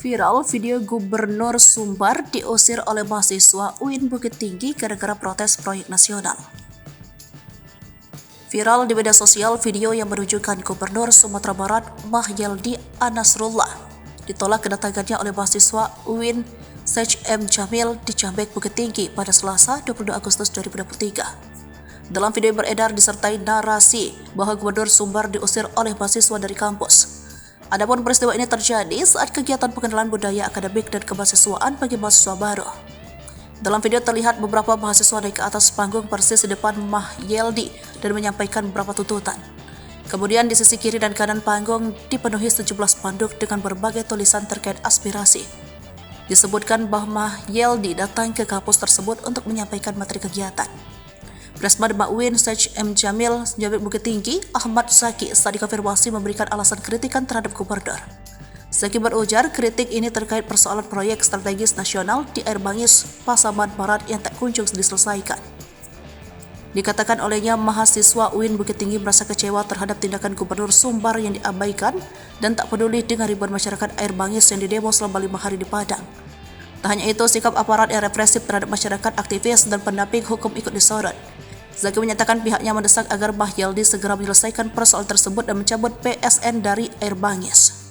Viral video Gubernur Sumbar diusir oleh mahasiswa UIN Bukit Tinggi gara-gara protes proyek nasional. Viral di media sosial video yang menunjukkan Gubernur Sumatera Barat Mahyeldi Anasrullah ditolak kedatangannya oleh mahasiswa UIN Sej M. Jamil di Cambek, Bukit Tinggi pada Selasa 22 Agustus 2023. Dalam video yang beredar disertai narasi bahwa Gubernur Sumbar diusir oleh mahasiswa dari kampus. Adapun peristiwa ini terjadi saat kegiatan pengenalan budaya akademik dan kemahasiswaan bagi mahasiswa baru. Dalam video terlihat beberapa mahasiswa naik ke atas panggung persis di depan Mahyeldi dan menyampaikan beberapa tuntutan. Kemudian di sisi kiri dan kanan panggung dipenuhi 17 spanduk dengan berbagai tulisan terkait aspirasi. Disebutkan bahwa Mahyeldi datang ke kampus tersebut untuk menyampaikan materi kegiatan. Presma UIN Sej M. Jamil Cambek Bukit Tinggi Ahmad Zaki saat dikonfirmasi memberikan alasan kritikan terhadap gubernur. Zaki berujar kritik ini terkait persoalan proyek strategis nasional di Air Bangis, Pasaman Barat yang tak kunjung diselesaikan. Dikatakan olehnya mahasiswa UIN Bukit Tinggi merasa kecewa terhadap tindakan Gubernur Sumbar yang diabaikan dan tak peduli dengan ribuan masyarakat Air Bangis yang didemo selama 5 hari di Padang. Tak hanya itu, sikap aparat yang represif terhadap masyarakat, aktivis, dan pendamping hukum ikut disorot. Zaki menyatakan pihaknya mendesak agar Mahyeldi segera menyelesaikan persoalan tersebut dan mencabut PSN dari Air Bangis.